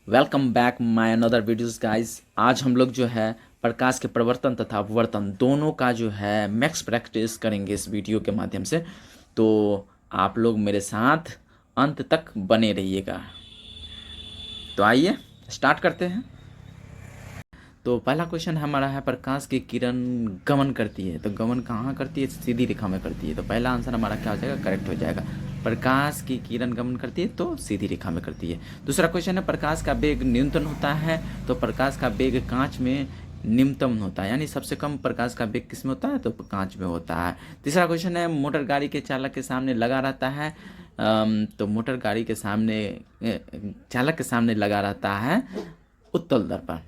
Welcome back my another videos guys. आज हम लोग जो है प्रकाश के प्रवर्तन तथा अपवर्तन दोनों का जो है मैक्स प्रैक्टिस करेंगे इस वीडियो के माध्यम से। तो आप लोग मेरे साथ अंत तक बने रहिएगा। तो आइए स्टार्ट करते हैं। तो पहला क्वेश्चन हमारा है, प्रकाश की किरण गमन करती है तो गमन कहाँ करती है? सीधी रेखा में करती है। तो पहला आंसर हमारा क्या हो जाएगा? करेक्ट हो जाएगा। प्रकाश की किरण गमन करती है तो सीधी रेखा में करती है। दूसरा क्वेश्चन है, प्रकाश का वेग न्यूनतम होता है तो प्रकाश का वेग कांच में निम्नतम होता है, यानी सबसे कम प्रकाश का वेग किस में होता है? तो कांच में होता है। तीसरा क्वेश्चन है, मोटर गाड़ी के चालक के सामने लगा रहता है तो मोटर गाड़ी के सामने चालक के सामने लगा रहता है उत्तल दर्पण।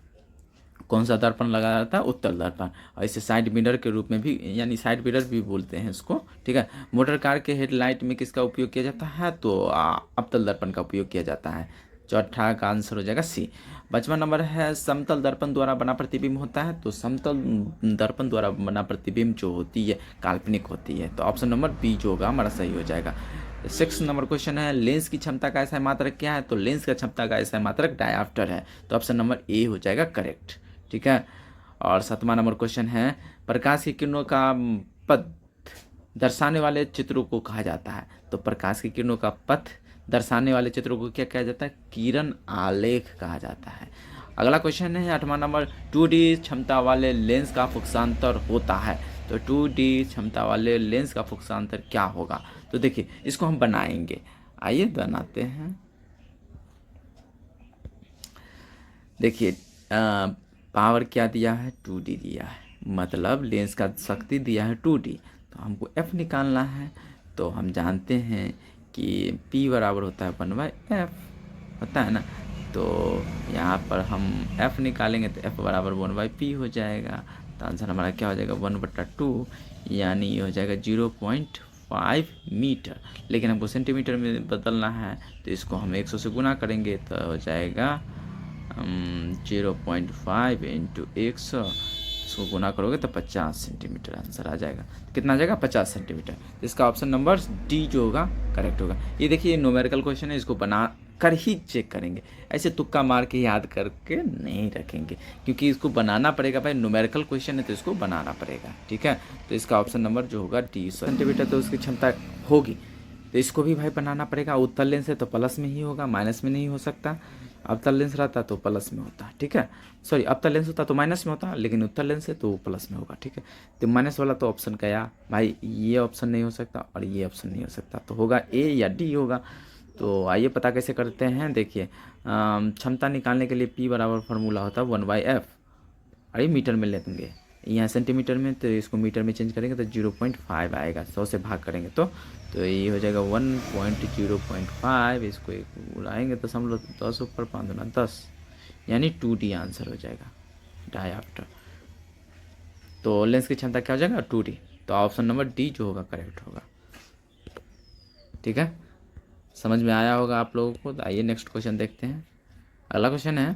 कौन सा दर्पण लगा रहता है? उत्तल दर्पण। और इसे साइड मिरर के रूप में भी, यानी साइड मिरर भी बोलते हैं इसको, ठीक है। मोटर कार के हेडलाइट में किसका उपयोग किया जाता है? तो अवतल दर्पण का उपयोग किया जाता है। चौथा का आंसर हो जाएगा सी। 5वां नंबर है, समतल दर्पण द्वारा बना प्रतिबिंब होता है तो समतल दर्पण द्वारा बना प्रतिबिंब जो होती है काल्पनिक होती है। तो ऑप्शन नंबर बी जो होगा हमारा सही हो जाएगा। 6 नंबर क्वेश्चन है, लेंस की क्षमता का ऐसा मात्रक क्या है? तो लेंस का क्षमता का ऐसा मात्रक डायऑप्टर है। तो ऑप्शन नंबर ए हो जाएगा करेक्ट, ठीक है। और 7वां नंबर क्वेश्चन है, प्रकाश की किरणों का पथ दर्शाने वाले चित्रों को कहा जाता है। तो प्रकाश की किरणों का पथ दर्शाने वाले चित्रों को क्या कहा जाता है? किरण आलेख कहा जाता है। अगला क्वेश्चन है 8वां नंबर, 2D क्षमता वाले लेंस का फोकसांतर होता है। तो 2D क्षमता वाले लेंस का फोकसांतर क्या होगा? तो देखिए इसको हम बनाएंगे, आइए बनाते हैं। देखिए पावर क्या दिया है? 2D दिया है, मतलब लेंस का शक्ति दिया है 2D। तो हमको F निकालना है। तो हम जानते हैं कि P बराबर होता है 1/F, होता है ना। तो यहाँ पर हम F निकालेंगे तो F बराबर 1/P हो जाएगा। तो आंसर हमारा क्या हो जाएगा? 1/2, यानी ये हो जाएगा 0.5 मीटर। लेकिन हमको सेंटीमीटर में बदलना है तो इसको हम 100 से गुना करेंगे तो हो जाएगा 0.5 इंटू 100, इसको गुना करोगे तो 50 सेंटीमीटर आंसर आ जाएगा। कितना आ जाएगा? 50 सेंटीमीटर। तो इसका ऑप्शन नंबर डी जो होगा करेक्ट होगा। ये देखिए न्यूमेरिकल क्वेश्चन है, इसको बना कर ही चेक करेंगे, ऐसे तुक्का मार के याद करके नहीं रखेंगे, क्योंकि इसको बनाना पड़ेगा भाई। न्यूमेरिकल क्वेश्चन है तो इसको बनाना पड़ेगा, ठीक है। तो इसका ऑप्शन नंबर जो होगा डी। सेंटीमीटर तो उसकी क्षमता होगी तो इसको भी भाई बनाना पड़ेगा। उत्तल लेंस है तो प्लस में ही होगा, माइनस में नहीं हो सकता। अवतल लेंस रहता तो प्लस में होता, ठीक है। सॉरी, अवतल लेंस होता तो माइनस में होता, लेकिन उत्तल लेंस है तो प्लस में होगा, ठीक है। तो माइनस वाला तो ऑप्शन गया भाई, ये ऑप्शन नहीं हो सकता और ये ऑप्शन नहीं हो सकता, तो होगा ए या डी होगा। तो आइए पता कैसे करते हैं। देखिए क्षमता निकालने के लिए P बराबर फार्मूला होता है 1/F। अरे मीटर में लेंगे, यहाँ सेंटीमीटर में, तो इसको मीटर में चेंज करेंगे तो 0.5 आएगा। 100 से भाग करेंगे तो ये हो जाएगा 1.0.5। इसको एक उड़ाएंगे तो हम लोग 10 ऊपर 5 दूना 10, यानी 2D आंसर हो जाएगा, डायऑप्टर। तो लेंस की क्षमता क्या हो जाएगा? 2D। तो ऑप्शन नंबर डी जो होगा करेक्ट होगा, ठीक है। समझ में आया होगा आप लोगों को। तो आइए नेक्स्ट क्वेश्चन देखते हैं। अगला क्वेश्चन है,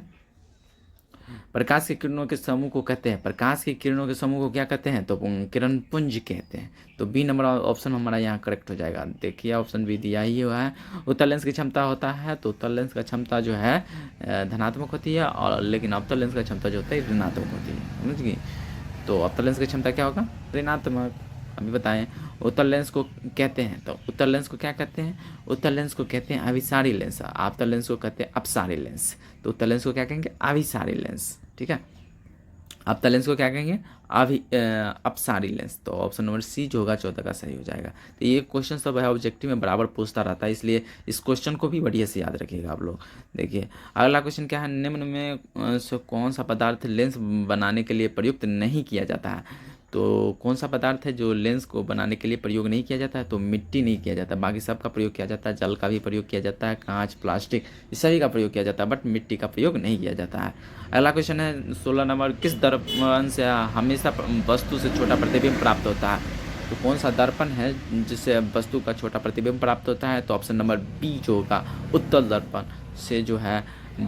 प्रकाश की किरणों के समूह को कहते हैं, प्रकाश की किरणों के समूह को क्या कहते हैं? तो किरण पुंज कहते हैं। तो बी नंबर ऑप्शन हमारा यहाँ करेक्ट हो जाएगा। देखिए ऑप्शन बी दिया ही हुआ है। उत्तल लेंस की क्षमता होता है तो उत्तल लेंस का क्षमता जो है धनात्मक होती है, और लेकिन अवतल लेंस का क्षमता जो होता है ऋणात्मक होती है, समझ गई। तो अवतल लेंस की क्षमता क्या होगा? ऋणात्मक। अभी बताएं। उत्तल लेंस को कहते हैं, तो उत्तल लेंस को क्या कहते हैं? उत्तल लेंस को कहते हैं अभिसारी लेंस, अवतल लेंस को कहते हैं अपसारी लेंस। तो उत्तल लेंस को क्या कहेंगे? अभिसारी लेंस, ठीक है। अवतल लेंस को क्या कहेंगे? अपसारी लेंस। तो ऑप्शन नंबर सी जो होगा 14 का सही हो जाएगा। तो ये क्वेश्चन सब है ऑब्जेक्टिव में बराबर पूछता रहता है, इसलिए इस क्वेश्चन को भी बढ़िया से याद रखिएगा आप लोग। देखिए अगला क्वेश्चन क्या है, निम्न में से कौन सा पदार्थ लेंस बनाने के लिए प्रयुक्त नहीं किया जाता है? तो कौन सा पदार्थ है जो लेंस को बनाने के लिए प्रयोग नहीं किया जाता है? तो मिट्टी नहीं किया जाता, बाकी सब का प्रयोग किया जाता है। जल का भी प्रयोग किया जाता है, कांच, प्लास्टिक, इस सभी का प्रयोग किया जाता है, बट मिट्टी का प्रयोग नहीं किया जाता है। अगला क्वेश्चन है 16 नंबर, किस दर्पण से हमेशा वस्तु से छोटा प्रतिबिंब प्राप्त होता है? तो कौन सा दर्पण है जिससे वस्तु का छोटा प्रतिबिंब प्राप्त होता है? तो ऑप्शन नंबर बी जो होगा उत्तल दर्पण से जो है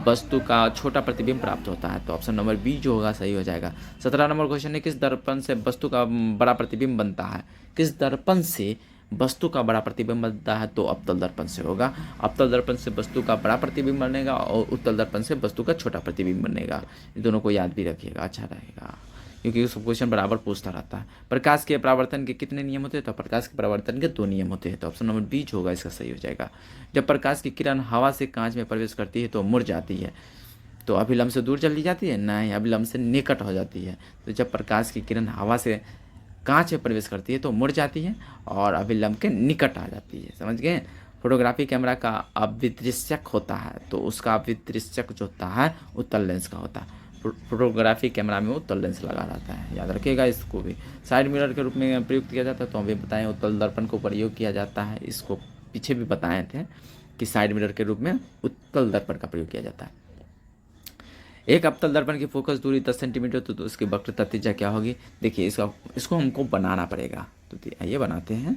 वस्तु का छोटा प्रतिबिंब प्राप्त होता है। तो ऑप्शन नंबर बी जो होगा सही हो जाएगा। 17 नंबर क्वेश्चन है, किस दर्पण से वस्तु का बड़ा प्रतिबिंब बनता है? किस दर्पण से वस्तु का बड़ा प्रतिबिंब बनता है तो अवतल दर्पण से होगा। अवतल दर्पण से वस्तु का बड़ा प्रतिबिंब बनेगा और उत्तल दर्पण से वस्तु का छोटा प्रतिबिंब बनेगा। ये दोनों को याद भी रखिएगा, अच्छा रहेगा, क्योंकि सब क्वेश्चन बराबर पूछता रहता है। प्रकाश के परावर्तन के कितने नियम होते हैं? तो प्रकाश के परावर्तन के 2 नियम होते हैं। तो ऑप्शन नंबर बी जो होगा इसका सही हो जाएगा। जब प्रकाश की किरण हवा से कांच में प्रवेश करती है तो मुड़ जाती है, तो अभिलंब से दूर चली जाती है? नहीं, अभिलंब से निकट हो जाती है। तो जब प्रकाश की किरण हवा से कांच में प्रवेश करती है तो मुड़ जाती है और अभिलंब के निकट आ जाती है। समझ गए? फोटोग्राफी कैमरा का अभिदृश्यक होता है तो उसका अभिदृश्यक जो होता है उत्तल लेंस का होता है। फोटोग्राफी कैमरा में उत्तल लेंस लगा रहता है, याद रखिएगा इसको भी। साइड मिरर के रूप में प्रयुक्त किया जाता है, तो हम भी बताएं उत्तल दर्पण को प्रयोग किया जाता है। इसको पीछे भी बताए थे कि साइड मिरर के रूप में उत्तल दर्पण का प्रयोग किया जाता है। एक अवतल दर्पण की फोकस दूरी 10 सेंटीमीटर तो उसकी वक्रता त्रिज्या क्या होगी? देखिए इसको हमको बनाना पड़ेगा, तो आइए बनाते हैं।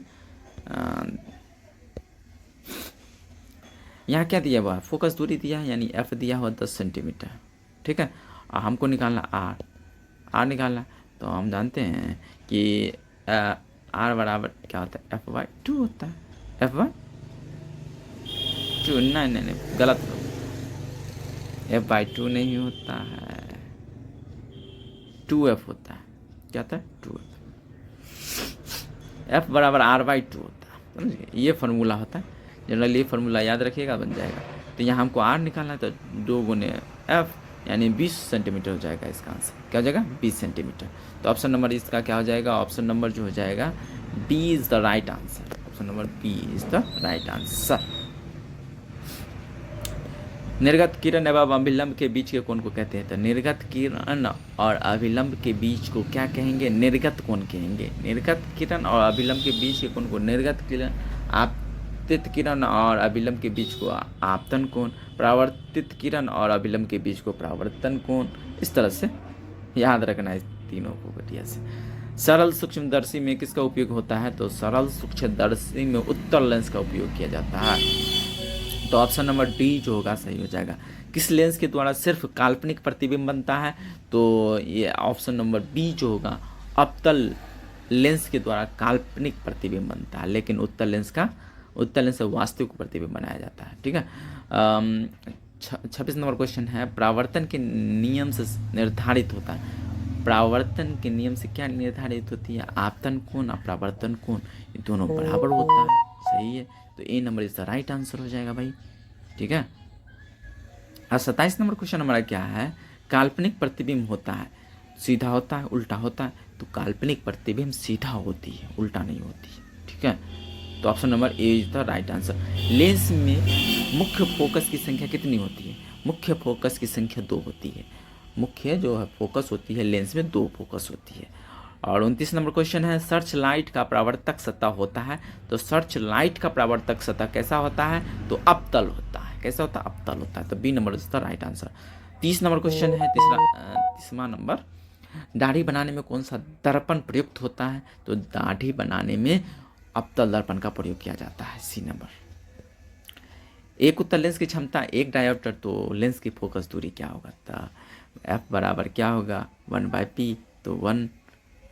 यहाँ क्या दिया हुआ है? फोकस दूरी दिया है, यानी एफ दिया हुआ 10 सेंटीमीटर, ठीक है। हमको निकालना आर निकालना, तो हम जानते हैं कि आर बराबर क्या होता है? F/2 होता है। F/2 नहीं गलत, F/2 नहीं होता है, 2F होता है। क्या होता है? 2F। F बराबर R/2 होता है, समझिए, ये फार्मूला होता है। जनरली ये फार्मूला याद रखिएगा, बन जाएगा। तो यहाँ हमको R निकालना है, तो 2 गुने F यानी 20 सेंटीमीटर हो जाएगा इसका आंसर। क्या हो जाएगा? 20 सेंटीमीटर। तो ऑप्शन नंबर इसका क्या हो जाएगा? ऑप्शन नंबर जो हो जाएगा B is the right answer. Option number B is the right answer. निर्गत किरण एवं अभिलंब के बीच के कोण को कहते हैं? तो निर्गत किरण और अभिलंब के बीच को क्या कहेंगे? निर्गत कोण कहेंगे। निर्गत किरण और अभिलंब के बीच के कोण को निर्गत किरण, आपतित किरण और अभिलंब के बीच को आपतन कोण, परावर्तित किरण और अभिलंब के बीच को परावर्तन कोण। इस तरह से याद रखना है तीनों को बढ़िया से। सरल सूक्ष्मदर्शी में किसका उपयोग होता है? तो सरल सूक्ष्मदर्शी में उत्तल लेंस का उपयोग किया जाता है। तो ऑप्शन नंबर डी जो होगा सही हो जाएगा। किस लेंस के द्वारा सिर्फ काल्पनिक प्रतिबिंब बनता है? तो ये ऑप्शन नंबर बी जो होगा, अवतल लेंस के द्वारा काल्पनिक प्रतिबिंब बनता है, लेकिन उत्तल लेंस से वास्तविक प्रतिबिंब बनाया जाता है, ठीक है। 26 नंबर क्वेश्चन है, परावर्तन के नियम से निर्धारित होता है। परावर्तन के नियम से क्या निर्धारित होती है? आपतन कोण और परावर्तन कोण, ये दोनों बराबर होता है, सही है। तो A number is the right answer हो जाएगा भाई, ठीक है। और 27 नंबर क्वेश्चन हमारा क्या है? काल्पनिक प्रतिबिंब होता है, सीधा होता है, उल्टा होता है? तो काल्पनिक प्रतिबिंब सीधा होती है, उल्टा नहीं होती है, ठीक है। तो option number A is the right answer. Lens में मुख्य फोकस की संख्या कितनी होती है? मुख्य फोकस की संख्या 2 होती है। मुख्य जो है फोकस होती है लेंस में 2 फोकस होती है। और 29 नंबर क्वेश्चन है, सर्च लाइट का परावर्तक सतह होता है। तो सर्च लाइट का परावर्तक सतह कैसा होता है? तो अवतल होता है। कैसा होता है? अवतल होता है। तो B number is the right answer. 30 number question है, तीसरा नंबर, दाढ़ी बनाने में कौन सा दर्पण प्रयुक्त होता है? तो दाढ़ी बनाने में अवतल दर्पण का प्रयोग किया जाता है, सी नंबर। एक उत्तल लेंस की क्षमता, एक डायोप्टर, तो लेंस की फोकस दूरी क्या होगा? तो एफ बराबर क्या होगा? 1/p। तो 1,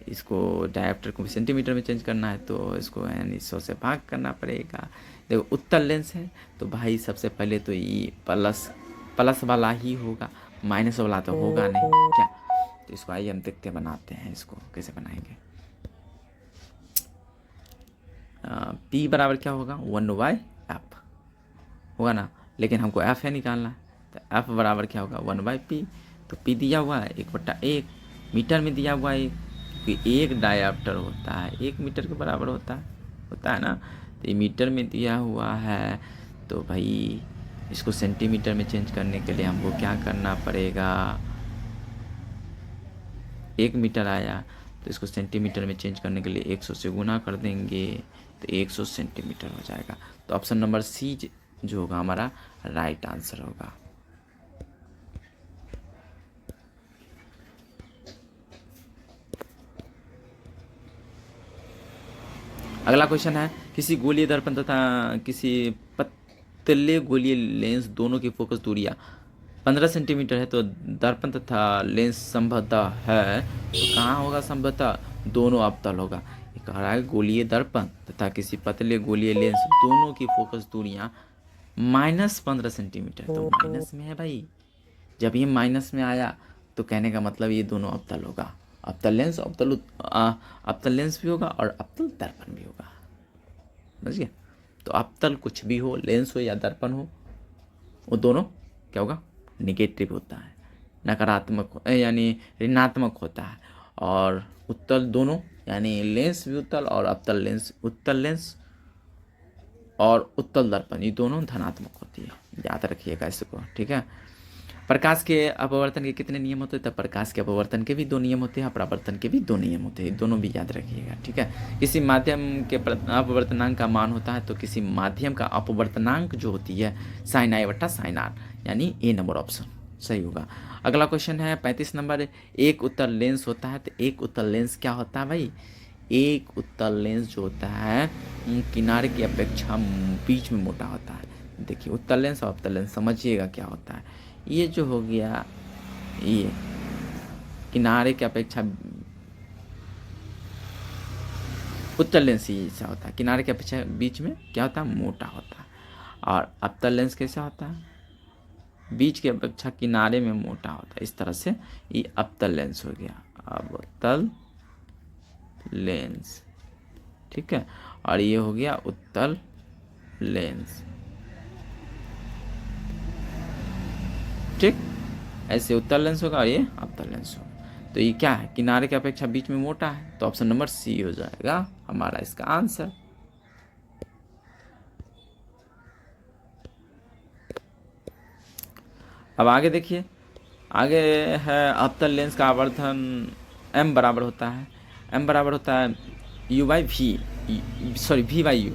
इसको डायोप्टर को सेंटीमीटर में चेंज करना है, तो इसको यानी 100 से भाग करना पड़ेगा। देखो उत्तल लेंस है तो भाई सबसे पहले तो ये प्लस वाला ही होगा, माइनस वाला तो होगा नहीं क्या। तो इसको आइए हम देखते बनाते हैं, इसको कैसे बनाएंगे। P बराबर क्या होगा? 1/f होगा ना, लेकिन हमको f है निकालना है। तो f बराबर क्या होगा? 1/p। तो P दिया हुआ है 1/1, मीटर में दिया हुआ है कि 1 डायोप्टर होता है 1 मीटर के बराबर होता है ना। तो ये मीटर में दिया हुआ है, तो भाई इसको सेंटीमीटर में चेंज करने के लिए हमको क्या करना पड़ेगा? 1 मीटर आया तो इसको सेंटीमीटर में चेंज करने के लिए 100 से गुना कर देंगे, तो 100 सेंटीमीटर हो जाएगा। तो ऑप्शन नंबर सी जो होगा हमारा राइट आंसर होगा। अगला क्वेश्चन है, किसी गोलीय दर्पण तथा किसी पतले गोलीय लेंस दोनों की फोकस दूरियां 15 सेंटीमीटर है। तो दर्पण तथा लेंस संभवतः है, तो कहाँ होगा संभवतः? दोनों अवतल होगा। कह रहा है गोलीय दर्पण तथा किसी पतले गोलीय लेंस दोनों की फोकस दूरियाँ -15 सेंटीमीटर, तो माइनस में है भाई। जब ये माइनस में आया तो कहने का मतलब ये दोनों अवतल होगा। अवतल लेंस अवतल लेंस भी होगा और अवतल दर्पण भी होगा, समझ गया। तो अवतल कुछ भी हो, लेंस हो या दर्पण हो, वो दोनों क्या होगा, निगेटिव होता है, नकारात्मक यानी ऋणात्मक होता है। और उत्तल दोनों यानी लेंस भी उत्तल और अवतल लेंस, उत्तल लेंस और उत्तल दर्पण, ये दोनों धनात्मक होती है, याद रखिएगा इसको, ठीक है। प्रकाश के अपवर्तन के कितने नियम होते हैं, तब प्रकाश के अपवर्तन के भी 2 नियम होते हैं, अपरावर्तन के भी 2 नियम होते हैं, दोनों भी याद रखिएगा, ठीक है। किसी माध्यम के अपवर्तनांक का मान होता है, तो किसी माध्यम का अपवर्तनांक जो होती है साइन आई बटा साइन आर, यानी ए नंबर ऑप्शन सही होगा। अगला क्वेश्चन है 35 नंबर, एक उत्तल लेंस होता है, तो एक उत्तल लेंस क्या होता है भाई, एक उत्तल लेंस जो होता है किनारे की अपेक्षा बीच में मोटा होता है। देखिए उत्तल लेंस और अवतल लेंस समझिएगा क्या होता है। ये जो हो गया, ये किनारे की अपेक्षा उत्तल लेंस ही ऐसा होता है, किनारे की अपेक्षा बीच में क्या होता है, मोटा होता है। और अवतल लेंस कैसा होता है, बीच की अपेक्षा किनारे में मोटा होता है। इस तरह से ये अवतल लेंस हो गया, अवतल लेंस, ठीक है। और ये हो गया उत्तल लेंस, ठीक। ऐसे उत्तल लेंस होगा और ये अवतल लेंस होगा। तो ये क्या है, किनारे की अपेक्षा बीच में मोटा है, तो ऑप्शन नंबर सी हो जाएगा हमारा इसका आंसर। अब आगे देखिए, आगे है अवतल लेंस का आवर्धन m बराबर होता है, m बराबर होता है u by V, sorry v by U,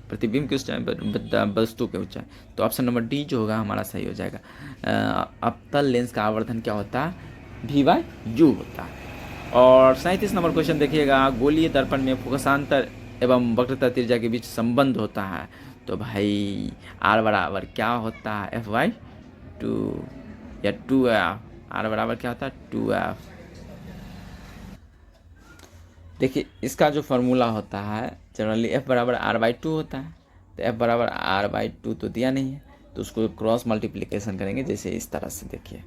प्रतिबिंब की ऊंचाई वस्तु के ऊंचाई। तो ऑप्शन नंबर डी जो होगा हमारा सही हो जाएगा। अवतल लेंस का आवर्धन क्या होता है, v बाई यू होता है। और 37 नंबर क्वेश्चन देखिएगा, गोलीय दर्पण में फोकसांतर एवं वक्रता त्रिज्या के बीच संबंध होता है, तो भाई r बराबर क्या होता है, f बाई 2 या 2f, r बराबर क्या होता है 2f। देखिए इसका जो फॉर्मूला होता है जनरली f बराबर r बाई 2 होता है, तो f बराबर r बाई 2 तो दिया नहीं है, तो उसको क्रॉस मल्टीप्लिकेशन करेंगे जैसे इस तरह से। देखिए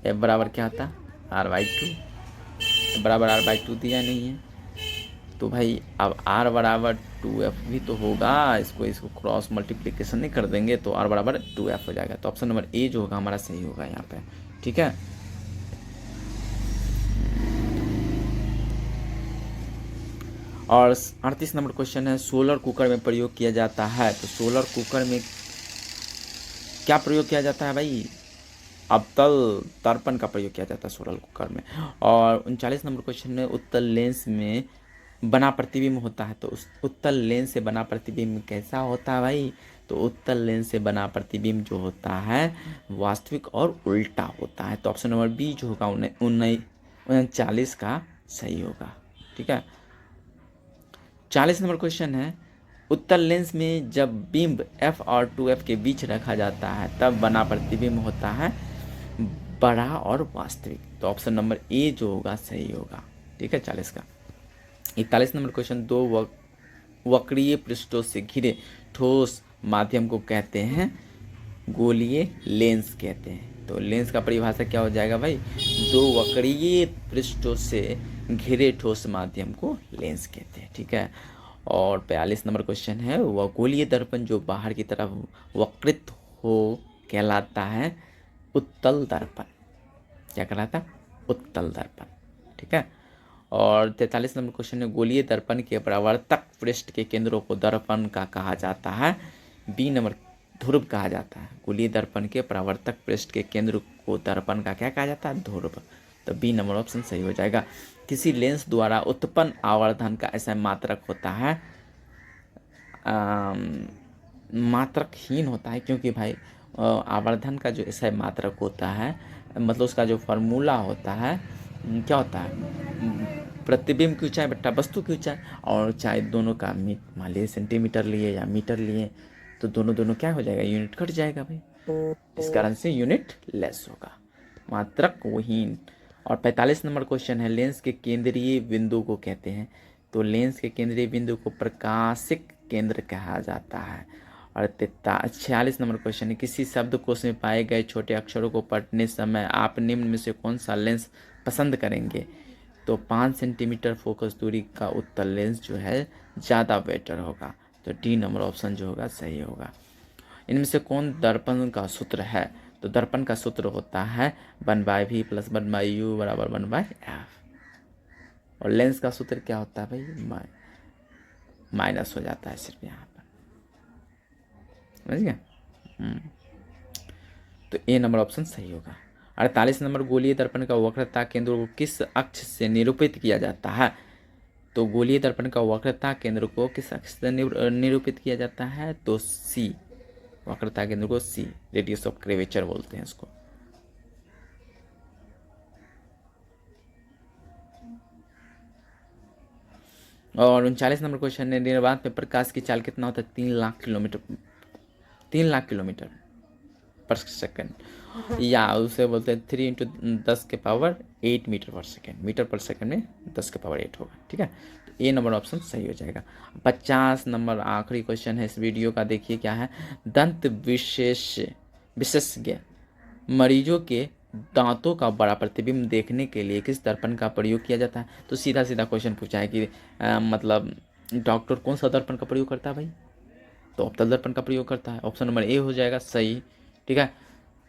f बराबर क्या होता है r बाई 2, बराबर r बाई 2 दिया नहीं है, तो भाई अब r बराबर 2f भी तो होगा, इसको क्रॉस मल्टीप्लिकेशन नहीं कर देंगे तो r बराबर 2f हो जाएगा। तो ऑप्शन नंबर ए जो होगा हमारा सही होगा यहाँ पे, ठीक है। और 38 नंबर क्वेश्चन है, सोलर कुकर में प्रयोग किया जाता है, तो सोलर कुकर में क्या प्रयोग किया जाता है भाई, अवतल दर्पण का प्रयोग किया जाता है सोलर कुकर में। और 39 नंबर क्वेश्चन में उत्तल लेंस में बना प्रतिबिंब होता है, तो उस उत्तल लेंस से बना प्रतिबिंब कैसा होता है भाई, तो उत्तल लेंस से बना प्रतिबिंब जो होता है वास्तविक और उल्टा होता है। तो ऑप्शन नंबर बी जो होगा 39 का सही होगा, ठीक है। 40 नंबर क्वेश्चन है, उत्तल लेंस में जब बिंब f और 2f के बीच रखा जाता है तब बना प्रतिबिंब होता है बड़ा और वास्तविक, तो ऑप्शन नंबर ए जो होगा सही होगा, ठीक है 40 का। 41 नंबर क्वेश्चन, दो वक्रीय पृष्ठों से घिरे ठोस माध्यम को कहते हैं गोलीय लेंस कहते हैं। तो लेंस का परिभाषा क्या हो जाएगा भाई, दो वक्रीय पृष्ठों से घिरे ठोस माध्यम को लेंस कहते हैं, ठीक है। और 42 नंबर क्वेश्चन है, वह गोलीय दर्पण जो बाहर की तरफ वक्रित हो कहलाता है उत्तल दर्पण, क्या कहलाता है, उत्तल दर्पण, ठीक है। और 43 नंबर क्वेश्चन है, गोलीय दर्पण के परावर्तक पृष्ठ के केंद्रों को दर्पण का कहा जाता है, बी नंबर ध्रुव कहा जाता है। गोलीय दर्पण के परावर्तक पृष्ठ के केंद्र को दर्पण का क्या कहा जाता है, ध्रुव, तो बी नंबर ऑप्शन सही हो जाएगा। किसी लेंस द्वारा उत्पन्न आवर्धन का ऐसा मात्रक होता है, मात्रकहीन होता है, क्योंकि भाई आवर्धन का जो ऐसा मात्रक होता है मतलब उसका जो फार्मूला होता है क्या होता है, प्रतिबिंब की ऊंचाई बट्टा वस्तु की ऊंचाई, और चाहे दोनों का मान लीजिए सेंटीमीटर लिए या मीटर लिए तो दोनों क्या हो जाएगा, यूनिट कट जाएगा भाई, इस कारण से यूनिट लेस होगा, मात्रकहीन और 45 नंबर क्वेश्चन है, लेंस के केंद्रीय बिंदु को कहते हैं। तो लेंस के केंद्रीय बिंदु को प्रकाशिक केंद्र कहा जाता है। और 46 नंबर क्वेश्चन है, किसी शब्दकोश में पाए गए छोटे अक्षरों को पढ़ने समय आप निम्न में से कौन सा लेंस पसंद करेंगे? तो 5 सेंटीमीटर फोकस दूरी का उत्तल लेंस जो है ज़्यादा बेटर होगा। तो डी नंबर ऑप्शन जो होगा सही होगा। इनमें से कौन दर्पण का सूत्र है? तो दर्पण का सूत्र होता है 1/v + 1/u = 1/f। और लेंस का सूत्र क्या होता है भाई? माइनस हो जाता है सिर्फ यहाँ पर, समझ गया। तो ए नंबर ऑप्शन सही होगा। 48 नंबर, गोलीय दर्पण का वक्रता केंद्र को किस अक्ष से निरूपित किया जाता है? तो गोलीय दर्पण का वक्रता केंद्र को किस अक्ष से निरूपित किया जाता है? तो सी, वक्रता केंद्र को सी, रेडियस ऑफ कर्वेचर बोलते हैं इसको। और 39 नंबर क्वेश्चन है, निर्वात में प्रकाश की चाल कितना होता है? 3 लाख किलोमीटर पर सेकंड, या उसे बोलते हैं 3 × 10⁸ मीटर पर सेकंड में 10⁸ होगा, ठीक है। तो ए नंबर ऑप्शन सही हो जाएगा। 50 नंबर आखिरी क्वेश्चन है इस वीडियो का, देखिए क्या है। दंत विशेषज्ञ मरीजों के दांतों का बड़ा प्रतिबिंब देखने के लिए किस दर्पण का प्रयोग किया जाता है? तो सीधा सीधा क्वेश्चन पूछा है कि मतलब डॉक्टर कौन सा दर्पण का प्रयोग करता है भाई? तो अवतल दर्पण का प्रयोग करता है। ऑप्शन नंबर ए हो जाएगा सही, ठीक है।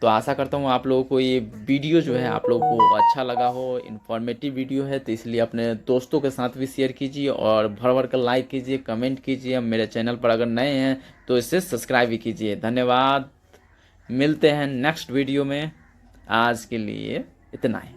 तो आशा करता हूँ आप लोगों को ये वीडियो जो है आप लोगों को अच्छा लगा हो, इन्फॉर्मेटिव वीडियो है, तो इसलिए अपने दोस्तों के साथ भी शेयर कीजिए और भर भर कर लाइक कीजिए, कमेंट कीजिए। मेरे चैनल पर अगर नए हैं तो इसे सब्सक्राइब भी कीजिए। धन्यवाद, मिलते हैं नेक्स्ट वीडियो में। आज के लिए इतना ही।